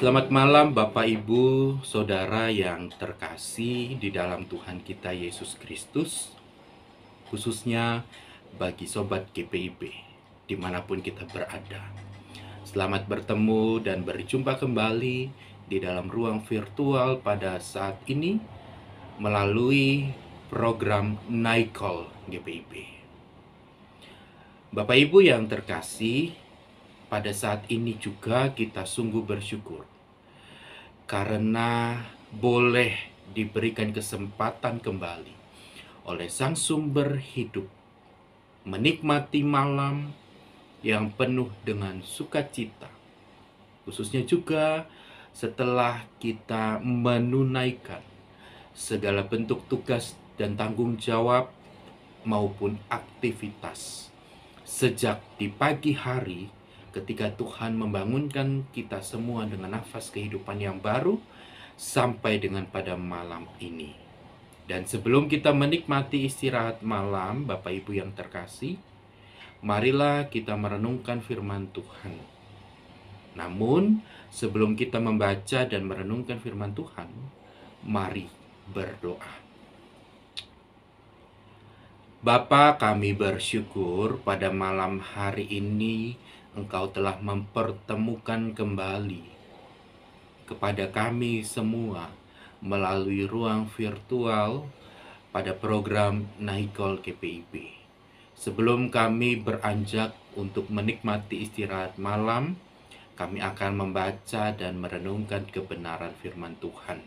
Selamat malam Bapak Ibu, Saudara yang terkasih di dalam Tuhan kita Yesus Kristus, khususnya bagi Sobat GPIB, dimanapun kita berada. Selamat bertemu dan berjumpa kembali di dalam ruang virtual pada saat ini melalui program Naikol GPIB. Bapak Ibu yang terkasih, pada saat ini juga kita sungguh bersyukur karena boleh diberikan kesempatan kembali oleh Sang Sumber Hidup menikmati malam yang penuh dengan sukacita, khususnya juga setelah kita menunaikan segala bentuk tugas dan tanggung jawab maupun aktivitas sejak di pagi hari ketika Tuhan membangunkan kita semua dengan nafas kehidupan yang baru sampai dengan pada malam ini. Dan sebelum kita menikmati istirahat malam, Bapak Ibu yang terkasih, marilah kita merenungkan firman Tuhan. Namun, sebelum kita membaca dan merenungkan firman Tuhan, mari berdoa. Bapa, kami bersyukur pada malam hari ini Engkau telah mempertemukan kembali kepada kami semua melalui ruang virtual pada program Naikol GPIB. Sebelum kami beranjak untuk menikmati istirahat malam, kami akan membaca dan merenungkan kebenaran firman Tuhan.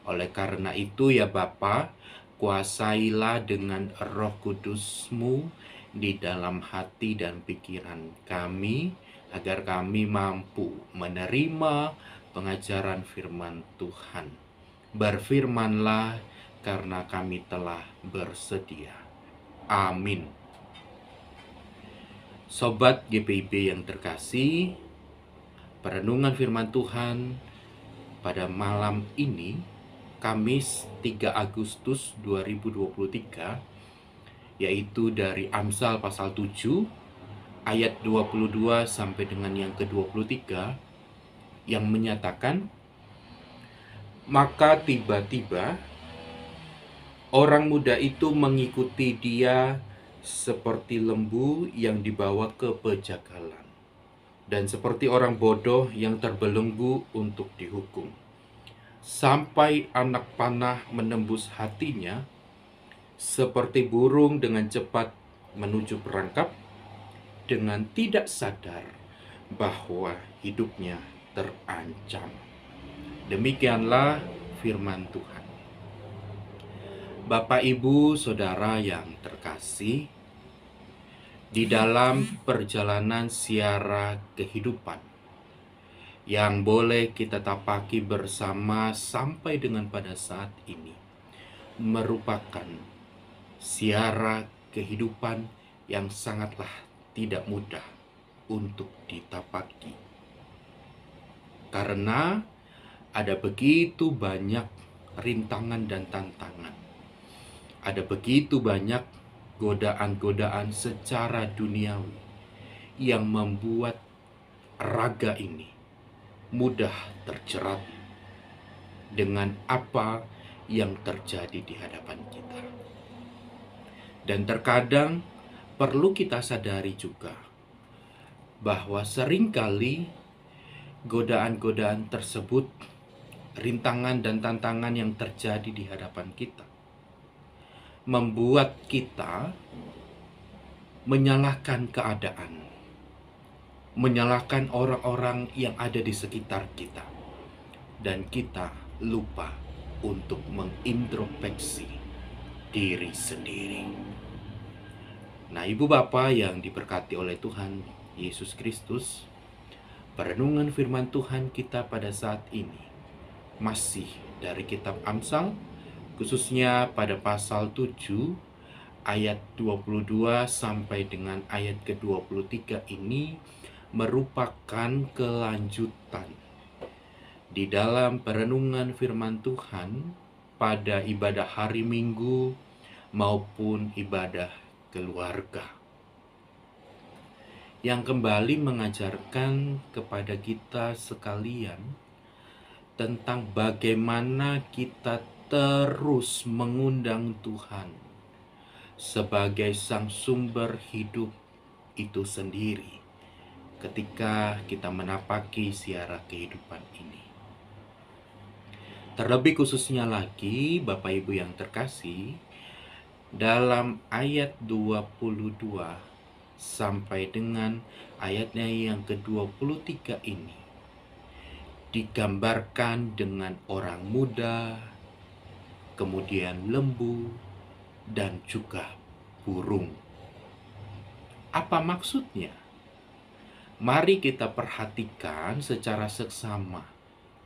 Oleh karena itu ya Bapa, kuasailah dengan Roh Kudus-Mu di dalam hati dan pikiran kami, agar kami mampu menerima pengajaran firman Tuhan. Berfirmanlah karena kami telah bersedia. Amin. Sobat GPIB yang terkasih, perenungan firman Tuhan pada malam ini, Kamis 3 Agustus 2023, yaitu dari Amsal pasal 7 ayat 22 sampai dengan yang ke-23, yang menyatakan, maka tiba-tiba orang muda itu mengikuti dia seperti lembu yang dibawa ke pejagalan, dan seperti orang bodoh yang terbelenggu untuk dihukum. Sampai anak panah menembus hatinya, seperti burung dengan cepat menuju perangkap, dengan tidak sadar bahwa hidupnya terancam. Demikianlah firman Tuhan. Bapak, Ibu, Saudara yang terkasih, di dalam perjalanan siara kehidupan yang boleh kita tapaki bersama sampai dengan pada saat ini, merupakan siara kehidupan yang sangatlah tidak mudah untuk ditapaki. Karena ada begitu banyak rintangan dan tantangan. Ada begitu banyak godaan-godaan secara duniawi yang membuat raga ini mudah terjerat dengan apa yang terjadi di hadapan kita. Dan terkadang perlu kita sadari juga bahwa seringkali godaan-godaan tersebut, rintangan dan tantangan yang terjadi di hadapan kita, membuat kita menyalahkan keadaan, menyalahkan orang-orang yang ada di sekitar kita, dan kita lupa untuk mengintrospeksi diri sendiri. Nah, Ibu Bapak yang diberkati oleh Tuhan Yesus Kristus, perenungan firman Tuhan kita pada saat ini masih dari kitab Amsal, khususnya pada pasal 7 ayat 22 sampai dengan ayat ke-23 ini merupakan kelanjutan di dalam perenungan firman Tuhan pada ibadah hari Minggu maupun ibadah keluarga, yang kembali mengajarkan kepada kita sekalian tentang bagaimana kita terus mengundang Tuhan sebagai sang sumber hidup itu sendiri ketika kita menapaki siara kehidupan ini. Terlebih khususnya lagi, Bapak Ibu yang terkasih, dalam ayat 22 sampai dengan ayatnya yang ke-23 ini digambarkan dengan orang muda, kemudian lembu, dan juga burung. Apa maksudnya? Mari kita perhatikan secara seksama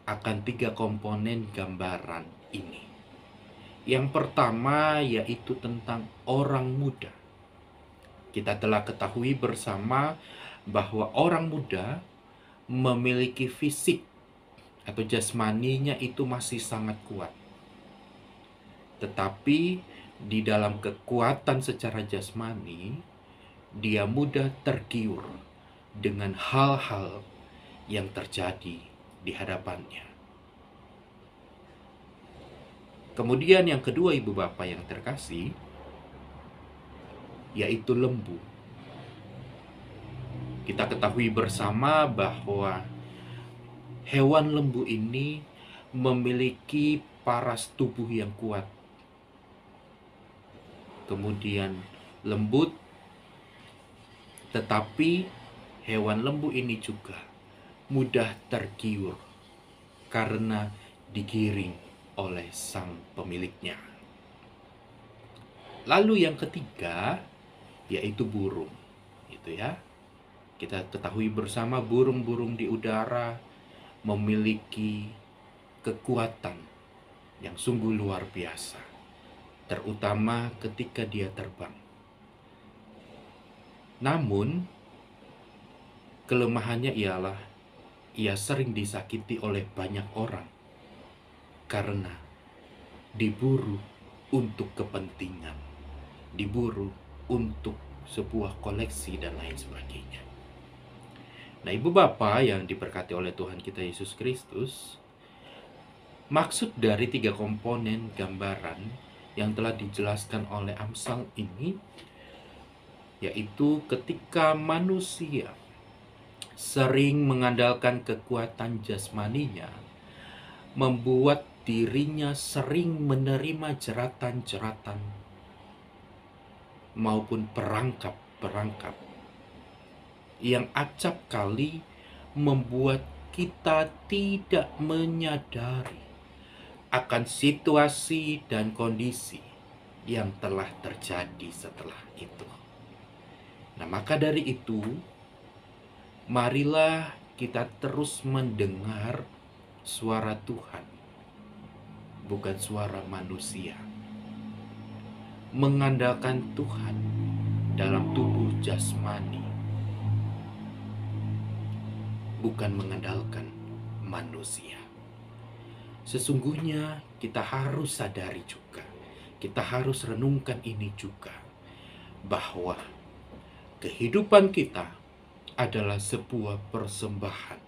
akan 3 komponen gambaran ini. Yang pertama yaitu tentang orang muda. Kita telah ketahui bersama bahwa orang muda memiliki fisik atau jasmaninya itu masih sangat kuat. Tetapi di dalam kekuatan secara jasmani, dia mudah tergiur dengan hal-hal yang terjadi di hadapannya. Kemudian yang kedua, Ibu Bapak yang terkasih, yaitu lembu. Kita ketahui bersama bahwa hewan lembu ini memiliki paras tubuh yang kuat, kemudian lembut, tetapi hewan lembu ini juga mudah tergiur karena digiring oleh sang pemiliknya. Lalu yang ketiga yaitu burung, gitu ya. Kita ketahui bersama burung-burung di udara memiliki kekuatan yang sungguh luar biasa, terutama ketika dia terbang. Namun, kelemahannya ialah ia sering disakiti oleh banyak orang karena diburu untuk kepentingan, diburu untuk sebuah koleksi dan lain sebagainya. Nah, Ibu Bapak yang diberkati oleh Tuhan kita Yesus Kristus, maksud dari 3 komponen gambaran yang telah dijelaskan oleh Amsal ini, yaitu ketika manusia sering mengandalkan kekuatan jasmaninya, membuat dirinya sering menerima jeratan-jeratan maupun perangkap-perangkap yang acap kali membuat kita tidak menyadari akan situasi dan kondisi yang telah terjadi setelah itu. Nah, maka dari itu, marilah kita terus mendengar suara Tuhan, bukan suara manusia. Mengandalkan Tuhan dalam tubuh jasmani, bukan mengandalkan manusia. Sesungguhnya kita harus sadari juga, kita harus renungkan ini juga, bahwa kehidupan kita adalah sebuah persembahan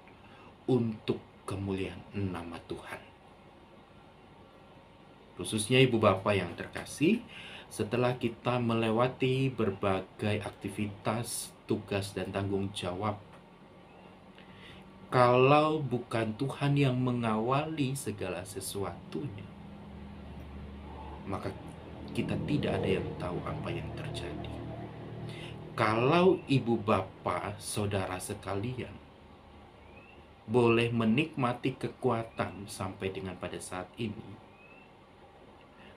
untuk kemuliaan nama Tuhan. Khususnya Ibu Bapak yang terkasih, setelah kita melewati berbagai aktivitas, tugas, dan tanggung jawab, kalau bukan Tuhan yang mengawali segala sesuatunya, maka kita tidak ada yang tahu apa yang terjadi. Kalau Ibu Bapak, Saudara sekalian, boleh menikmati kekuatan sampai dengan pada saat ini,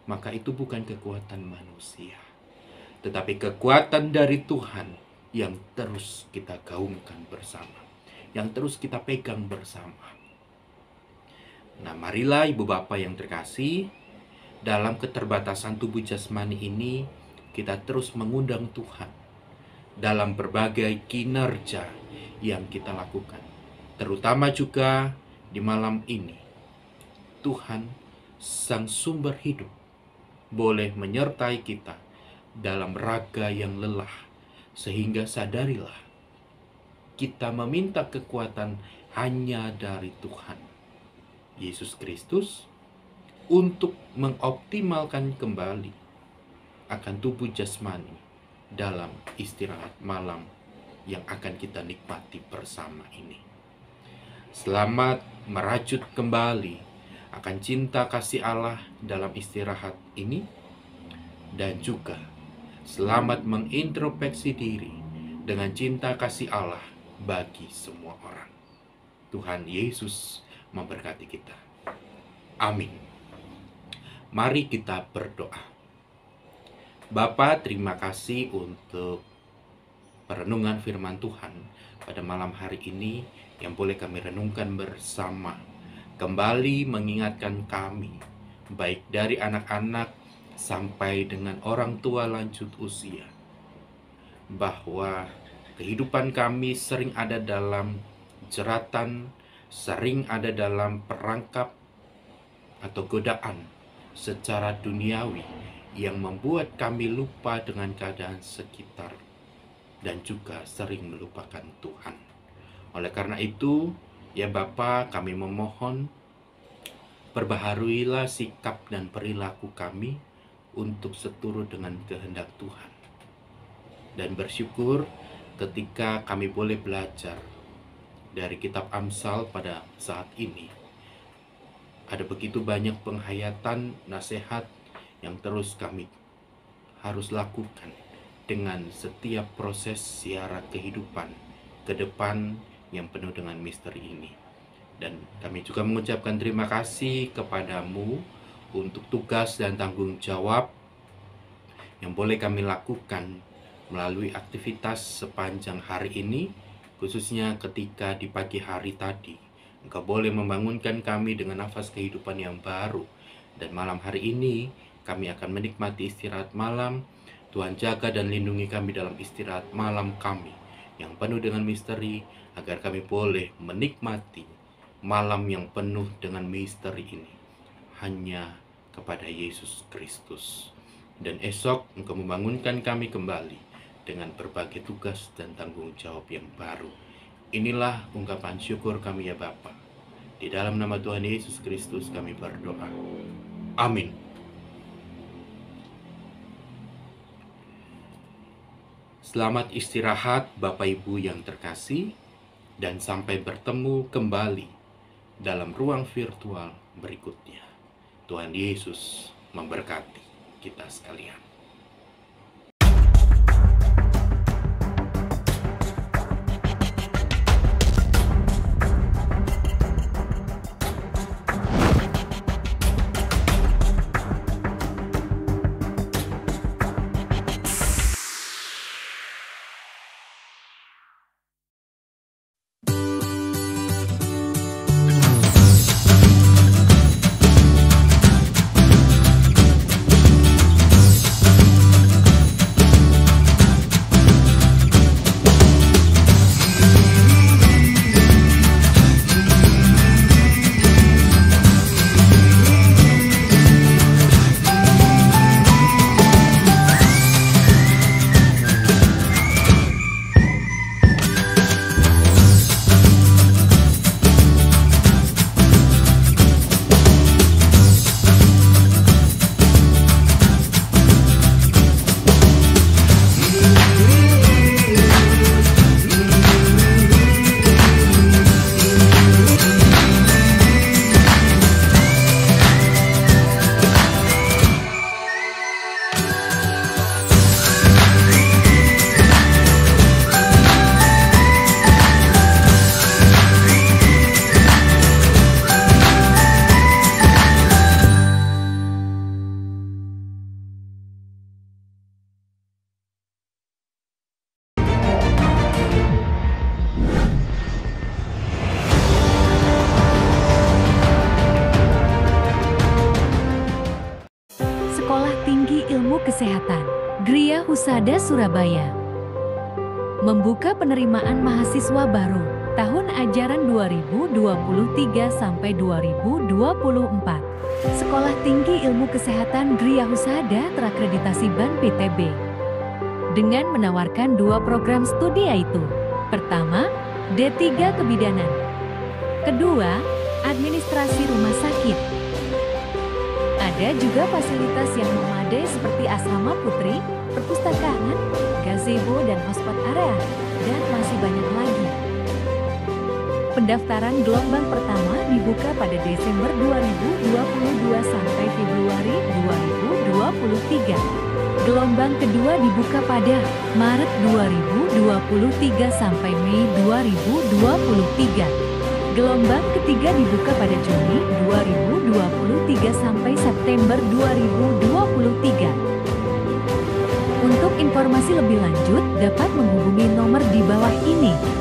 maka itu bukan kekuatan manusia, tetapi kekuatan dari Tuhan yang terus kita gaungkan bersama, yang terus kita pegang bersama. Nah, marilah Ibu Bapak yang terkasih, dalam keterbatasan tubuh jasmani ini, kita terus mengundang Tuhan dalam berbagai kinerja yang kita lakukan. Terutama juga di malam ini, Tuhan, sang sumber hidup, boleh menyertai kita dalam raga yang lelah, sehingga sadarilah, kita meminta kekuatan hanya dari Tuhan, Yesus Kristus untuk mengoptimalkan kembali akan tubuh jasmani dalam istirahat malam yang akan kita nikmati bersama ini. Selamat merajut kembali akan cinta kasih Allah dalam istirahat ini, dan juga selamat mengintrospeksi diri dengan cinta kasih Allah bagi semua orang. Tuhan Yesus memberkati kita. Amin. Mari kita berdoa. Bapa, terima kasih untuk perenungan firman Tuhan pada malam hari ini yang boleh kami renungkan bersama. Kembali mengingatkan kami, baik dari anak-anak sampai dengan orang tua lanjut usia, bahwa kehidupan kami sering ada dalam jeratan, sering ada dalam perangkap atau godaan secara duniawi yang membuat kami lupa dengan keadaan sekitar dan juga sering melupakan Tuhan. Oleh karena itu, ya Bapa, kami memohon perbaharuilah sikap dan perilaku kami untuk seturut dengan kehendak Tuhan. Dan bersyukur ketika kami boleh belajar dari kitab Amsal pada saat ini. Ada begitu banyak penghayatan, nasihat yang terus kami harus lakukan dengan setiap proses siara kehidupan ke depan yang penuh dengan misteri ini. Dan kami juga mengucapkan terima kasih kepadamu untuk tugas dan tanggung jawab yang boleh kami lakukan melalui aktivitas sepanjang hari ini, khususnya ketika di pagi hari tadi Engkau boleh membangunkan kami dengan nafas kehidupan yang baru. Dan malam hari ini kami akan menikmati istirahat malam. Tuhan jaga dan lindungi kami dalam istirahat malam kami yang penuh dengan misteri, agar kami boleh menikmati malam yang penuh dengan misteri ini hanya kepada Yesus Kristus. Dan esok Engkau membangunkan kami kembali dengan berbagai tugas dan tanggung jawab yang baru. Inilah ungkapan syukur kami ya Bapa. Di dalam nama Tuhan Yesus Kristus kami berdoa. Amin. Selamat istirahat Bapak Ibu yang terkasih, dan sampai bertemu kembali dalam ruang virtual berikutnya. Tuhan Yesus memberkati kita sekalian. Kesehatan, Gria Husada Surabaya, membuka penerimaan mahasiswa baru tahun ajaran 2023 sampai 2024. Sekolah Tinggi Ilmu Kesehatan Gria Husada terakreditasi BAN PTB dengan menawarkan 2 program studi, yaitu pertama, D3 Kebidanan, kedua, administrasi rumah sakit. Ada juga fasilitas yang memadai seperti asrama putri, perpustakaan, gazebo dan hotspot area, dan masih banyak lagi. Pendaftaran gelombang pertama dibuka pada Desember 2022 sampai Februari 2023. Gelombang kedua dibuka pada Maret 2023 sampai Mei 2023. Gelombang ketiga dibuka pada Juni 2023 sampai September 2023. Untuk informasi lebih lanjut dapat menghubungi nomor di bawah ini.